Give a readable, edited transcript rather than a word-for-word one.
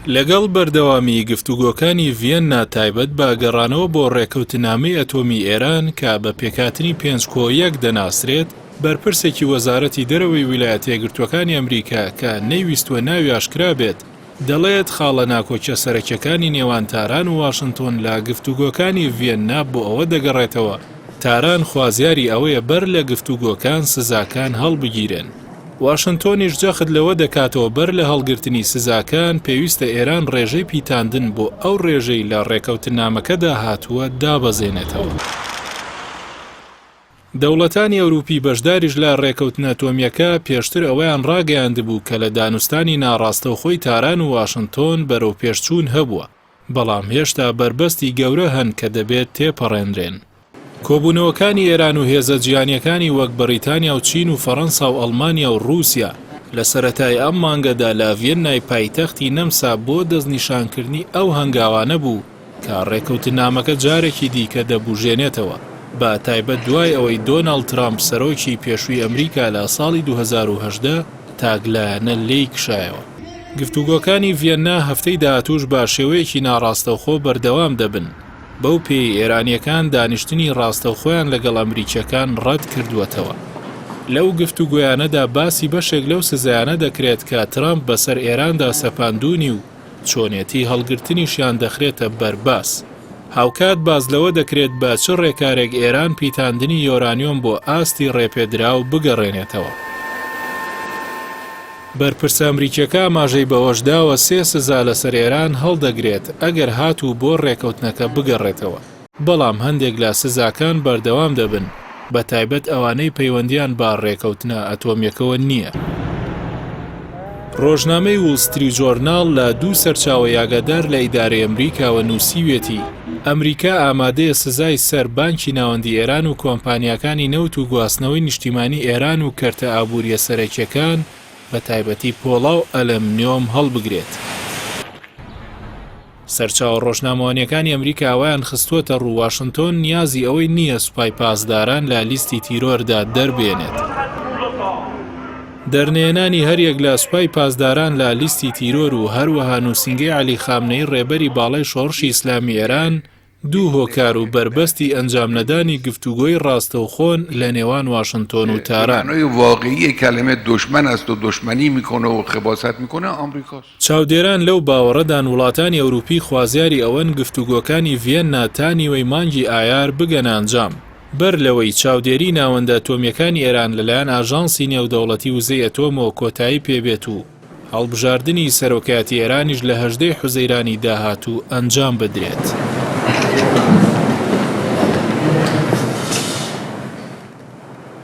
لەگەڵ بەردەوامی گفتوگۆکانی ڤیەننا تایبەت بە گەڕانەوە بۆ ڕێکەوتنامەی ئەتۆمی ئێران کە بە پێکهاتنی 5-1 دەناسرێت، بەرپرسێکی وەزارەتی دەرەوەی ویلایەتە یەکگرتووەکانی ئەمریکا کە نەیویستوە ناوی ئاشکرا بێت، دەڵێت خاڵە ناکۆچە سەرەکیەکانی نێوان تاران و واشنتۆن لە گفتوگۆکانی ڤیەننا بۆ ئەوە دەگەڕێتەوە تاران خوازیاری ئەوەیە بەر لە گفتوگۆکان سزاکان هەڵبگیرن. واشنتۆنیش جەخت لەوە دەکاتەوە بەر لە هەڵگرتنی سزاکان پێویستە ئێران ڕێژەی پیتاندن بۆ ئەو ڕێژەی لە ڕێکەوتنامەکەدا هاتووە دابەزێنێتەوە. دەوڵەتانی ئەوروپی بەشداریش لە ڕێکەوتنە ئەتۆمیەکە پێشتر ئەوەیان ڕاگەیاندبوو کە لە دانوستانی ناڕاستەوخۆی تاران و واشنتۆن بەرەو پێشچوون هەبووە، بەڵام هێشتا بربەستی گەورە هەن کە دەبێت تێپەڕێنرێن. کۆبوونەوەکانی ئێران و هێزە جیهانیەکانی وەک بەریتانیا و چین و فەڕەنسا و ئەڵمانیا و رووسیا لە سەرەتای ئەم مانگەدا لە ڤیەننای پایتەختی نەمسا بۆ دەستنیشانکردنی ئەو هەنگاوانە بوو کە ڕێکەوتنامەکە جارێکی دیکە دەبوژێنێتەوە، بە تایبەت دوای ئەوەی دۆناڵد ترامپ سەرۆکی پێشووی ئەمریکا لە ساڵی 2018 تاگلایەنە لێی کشایەوە. گفتوگۆکانی ڤیەننا هەفتەی داهاتووش بە شێوەیەکی ناڕاستەوخۆ بەردەوام دەبن. بەو پێی ئێرانیەکان دانیشتنی ڕاستەوخۆیان لەگەڵ ئەمریکیەکان ڕەت کردووەتەوە. لەو گفتوگۆیانەدا باسی بەشێک لەو سزایانە دەکرێت کە ترامپ بەسەر ئێراندا سەپاندوونی و چۆنێتی هەڵگرتنیشیان دەخرێتە بەرباس. هاوکات باز لەوە دەکرێت بە چ ڕێکارێک ئێران پیتاندنی یۆرانیۆم بۆ ئاستی ڕێپێدراو بگەڕێنێتەوە. بەرپرسە ئەمریکیەکە ئاماژەی بەوەشداوە 3 سزا لەسەر ئێران هەڵدەگرێت ئەگەر هاتوو بۆ ڕێکەوتنەکە بگەڕێتەوە، بەڵام هەندێک لە سزاکان بەردەوام دەبن، بە تایبەت ئەوانەی پەیوەندیان با ڕێکەوتنە ئەتۆمیەکەوە نییە. ڕۆژنامەی وول ستریت جۆرناڵ لە 2 سەرچاوە یاگەدار لە ئیدارەی ئەمریکاوە نووسیوێتی ئەمریکا ئامادەیە سزای سەر بانکی ناوەندی ئێران و کۆمپانیاکانی نەوت و گواستنەوەی نیشتیمانی ئێران و کەرتە ئابووریە سەرەکیەکان بە تایبەتی پۆڵا و ئەلەمنیۆم هەڵبگرێت. سەرچاوە ڕۆژنامەوانیەکانی ئەمریکا ئەویان خستووەتە ڕوو واشنتۆن نیازی ئەوەی نییە سوپای پاسداران لە لیستی تیرۆردا دەربێنێت. دەرنێنانی هەریەک لە سوپای پاسداران لە لیستی تیرۆر و هەروەها نووسینگەی عەلی خامنەی ڕێبەری باڵای شۆڕشی ئیسلامی ئێران 2 هۆکار و بربەستی ئەنجام نەدانی گفتوگۆی ڕاستەوخۆن لە نێوان واشنتۆن و تاران. واقعی کلمه دشمن است و دشمنی میکنه و خباست میکنه آمریکاست. چاودێران لەو باوەڕەدان وڵاتانی ئەوروپی خوازیاری ئەوەن گفتوگۆکانی ڤیەننا تانیوەی مانگی ئایار بگەن ئەنجام، بەر لەوەی چاودێری ناوەندە ئەتۆمیەکانی ئێران لەلایەن ئاژانسی نێودەوڵەتی وزەی ئەتۆمەوە کۆتایی پێبێت و هەڵبژاردننی سەرۆکایەتی ئێرانیش لە 18 حوزەیرانی داهاتوو ئەنجام بدرێت.